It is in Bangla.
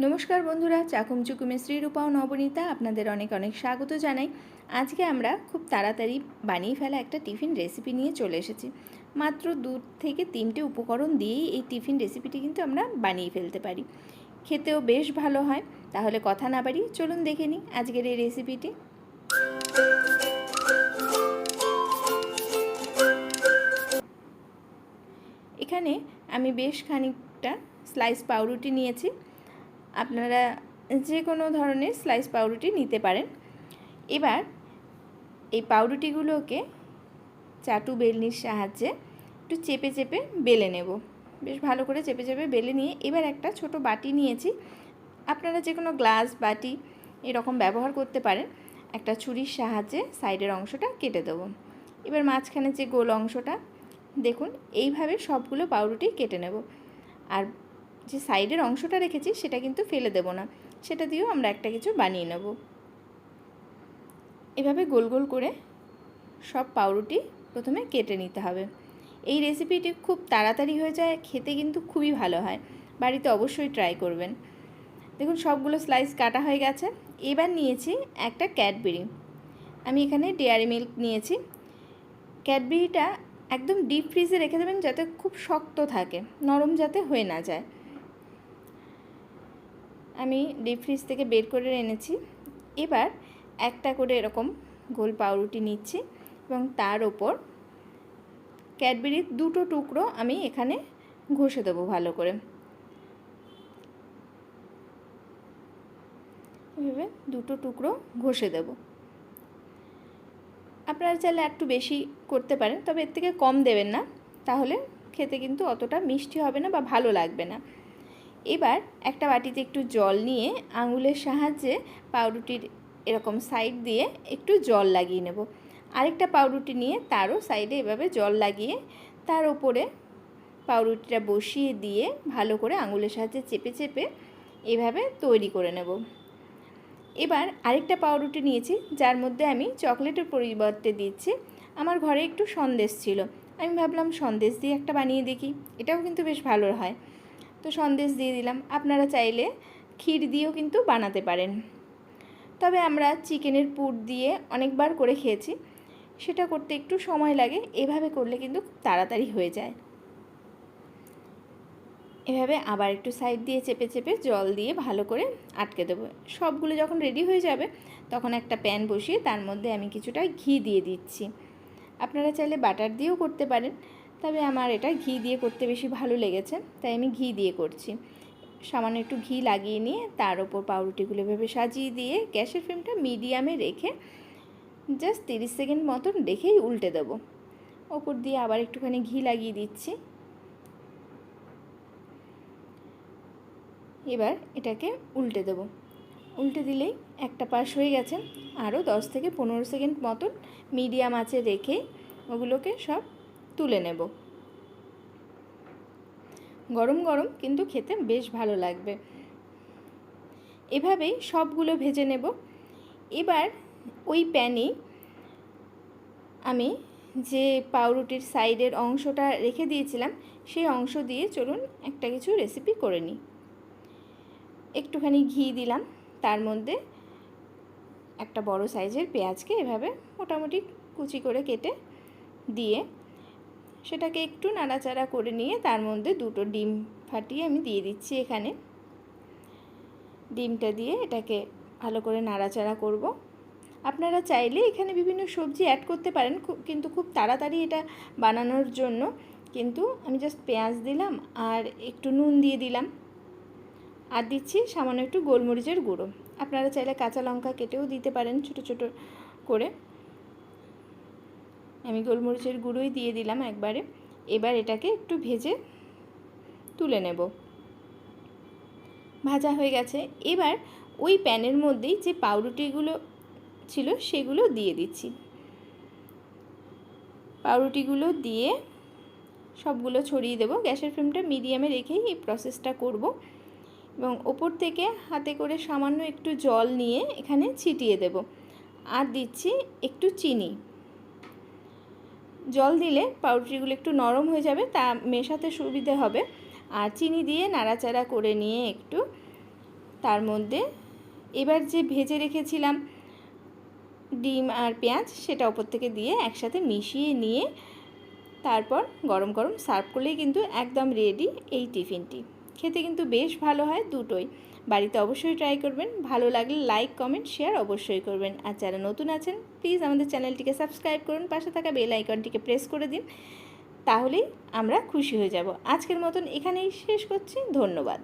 নমস্কার বন্ধুরা, চাকুম চুকুমে শ্রীরূপা ও নবনীতা আপনাদের অনেক অনেক স্বাগত জানাই। আজকে আমরা খুব তাড়াতাড়ি বানিয়ে ফেলা একটা টিফিন রেসিপি নিয়ে চলে এসেছি। মাত্র 2 থেকে 3টে উপকরণ দিয়েই এই টিফিন রেসিপিটি কিন্তু আমরা বানিয়ে ফেলতে পারি। খেতেও বেশ ভালো হয়। তাহলে কথা না বাড়িয়ে চলুন দেখে নিই আজকের এই রেসিপিটি। এখানে আমি বেশ খানিকটা স্লাইস পাউরুটি নিয়েছি। আপনারা যে কোনো ধরনের স্লাইস পাউরুটি নিতে পারেন। এবার এই পাউরুটিগুলোকে চাটু বেলনির সাহায্যে একটু চেপে চেপে বেলে নেব। বেশ ভালো করে চেপে চেপে বেলে নিয়ে এবার একটা ছোট বাটি নিয়েছি। আপনারা যে কোনো গ্লাস বাটি এরকম ব্যবহার করতে পারেন। একটা ছুরির সাহায্যে সাইডের অংশটা কেটে দেব। এবার মাঝখানে যে গোল অংশটা দেখুন, এইভাবে সবগুলো পাউরুটি কেটে নেব। আর যে সাইডের অংশটা রেখেছি সেটা কিন্তু ফেলে দেব না, সেটা দিয়েও আমরা একটা কিছু বানিয়ে নেব। এভাবে গোল গোল করে সব পাউরুটি প্রথমে কেটে নিতে হবে। এই রেসিপিটি খুব তাড়াতাড়ি হয়ে যায়, খেতে কিন্তু খুবই ভালো হয়। বাড়িতে অবশ্যই ট্রাই করবেন। দেখুন সবগুলো স্লাইস কাটা হয়ে গেছে। এবার নিয়েছি একটা ক্যাডবেরি। আমি এখানে ডেয়ারি মিল্ক নিয়েছি। ক্যাডবেরিটা একদম ডিপ ফ্রিজে রেখে দেবেন যাতে খুব শক্ত থাকে, নরম যাতে হয়ে না যায়। আমি ডিপ ফ্রিজ থেকে বের করে এনেছি। এবার একটা করে এরকম গোল পাউরুটি নিচ্ছি এবং তার ওপর ক্যাডবেরির 2টো টুকরো আমি এখানে ঘষে দেবো ভালো করে। এভাবে 2টো টুকরো ঘষে দেব। আপনারা চাইলে একটু বেশি করতে পারেন, তবে এর থেকে কম দেবেন না, তাহলে খেতে কিন্তু অতটা মিষ্টি হবে না বা ভালো লাগবে না। এবার একটা বাটিতে একটু জল নিয়ে আঙুলের সাহায্যে পাউরুটির এরকম সাইড দিয়ে একটু জল লাগিয়ে নেব। আরেকটা পাউরুটি নিয়ে তারও সাইডে এভাবে জল লাগিয়ে তার ওপরে পাউরুটিটা বসিয়ে দিয়ে ভালো করে আঙুলের সাহায্যে চেপে চেপে এভাবে তৈরি করে নেব। এবার আরেকটা পাউরুটি নিয়েছি, যার মধ্যে আমি চকলেটের পরিবর্তে দিচ্ছি। আমার ঘরে একটু সন্দেশ ছিল, আমি ভাবলাম সন্দেশ দিয়ে একটা বানিয়ে দেখি, এটাও কিন্তু বেশ ভালো হয়। তো সন্দেশ দিয়ে দিলাম। আপনারা চাইলে ক্ষীর দিয়েও কিন্তু বানাতে পারেন, তবে আমরা চিকেনের পুর দিয়ে অনেকবার করে খেয়েছি, সেটা করতে একটু সময় লাগে। এভাবে করলে কিন্তু খুব তাড়াতাড়ি হয়ে যায়। এভাবে আবার একটু সাইড দিয়ে চেপে চেপে জল দিয়ে ভালো করে আটকে দেবো। সবগুলো যখন রেডি হয়ে যাবে তখন একটা প্যান বসিয়ে তার মধ্যে আমি কিছুটা ঘি দিয়ে দিচ্ছি। আপনারা চাইলে বাটার দিয়েও করতে পারেন, তবে আমার এটা ঘি দিয়ে করতে বেশি ভালো লেগেছে, তাই আমি ঘি দিয়ে করছি। সামান্য একটু ঘি লাগিয়ে নিয়ে তার ওপর পাউরুটিগুলো এভাবে সাজিয়ে দিয়ে গ্যাসের ফ্লেমটা মিডিয়ামে রেখে জাস্ট 30 সেকেন্ড মতন রেখেই উল্টে দেবো। ওপর দিয়ে আবার একটুখানি ঘি লাগিয়ে দিচ্ছি। এবার এটাকে উল্টে দেব। উল্টে দিলেই একটা পাশ হয়ে গেছে। আরও 10 থেকে 15 সেকেন্ড মতন মিডিয়াম আঁচে রেখে ওগুলোকে সব তুলে নেব। গরম গরম কিন্তু খেতে বেশ ভালো লাগবে। এভাবেই সবগুলো ভেজে নেব। এবার ওই প্যানেই আমি যে পাউরুটির সাইডের অংশটা রেখে দিয়েছিলাম সেই অংশ দিয়ে চলুন একটা কিছু রেসিপি করে নিই। একটুখানি ঘি দিলাম, তার মধ্যে একটা বড় সাইজের পেঁয়াজকে এভাবে মোটামুটি কুচি করে কেটে দিয়ে সেটাকে একটু নাড়াচাড়া করে নিয়ে তার মধ্যে 2টো ডিম ফাটিয়ে আমি দিয়ে দিচ্ছি। এখানে ডিমটা দিয়ে এটাকে ভালো করে নাড়াচাড়া করব। আপনারা চাইলে এখানে বিভিন্ন সবজি অ্যাড করতে পারেন, কিন্তু খুব তাড়াতাড়ি এটা বানানোর জন্য কিন্তু আমি জাস্ট পেঁয়াজ দিলাম আর একটু নুন দিয়ে দিলাম, আর দিচ্ছি সামান্য একটু গোলমরিচের গুঁড়ো। আপনারা চাইলে কাঁচা লঙ্কা কেটেও দিতে পারেন ছোট ছোট করে। আমি গোলমরিচের গুঁড়োই দিয়ে দিলাম একবারে। এবার এটাকে একটু ভেজে তুলে নেব। ভাজা হয়ে গেছে। এবার ওই প্যানের মধ্যেই যে পাউরুটিগুলো ছিল সেগুলো দিয়ে দিচ্ছি। পাউরুটিগুলো দিয়ে সবগুলো ছড়িয়ে দেব। গ্যাসের ফ্লেমটা মিডিয়ামে রেখেই এই প্রসেসটা করব এবং ওপর থেকে হাতে করে সামান্য একটু জল নিয়ে এখানে ছিটিয়ে দেব। আর দিচ্ছি একটু চিনি। জল দিলে পাউরুটিগুলো একটু নরম হয়ে যাবে, তা মেশাতে সুবিধে হবে। আর চিনি দিয়ে নাড়াচাড়া করে নিয়ে একটু তার মধ্যে এবার যে ভেজে রেখেছিলাম ডিম আর পেঁয়াজ সেটা ওপর থেকে দিয়ে একসাথে মিশিয়ে নিয়ে তারপর গরম গরম সার্ভ করলেই কিন্তু একদম রেডি এই টিফিনটি। খেতে কিন্তু বেশ ভালো হয় দুটোই। বাড়িতে অবশ্যই ট্রাই করবেন। ভালো লাগলে লাইক কমেন্ট শেয়ার অবশ্যই করবেন। আর যারা নতুন আছেন প্লিজ আমাদের চ্যানেলটিকে সাবস্ক্রাইব করুন, পাশে থাকা বেল আইকনটিকে প্রেস করে দিন, তাহলেই আমরা খুশি হয়ে যাব। আজকের মতন এখানেই শেষ করছি। ধন্যবাদ।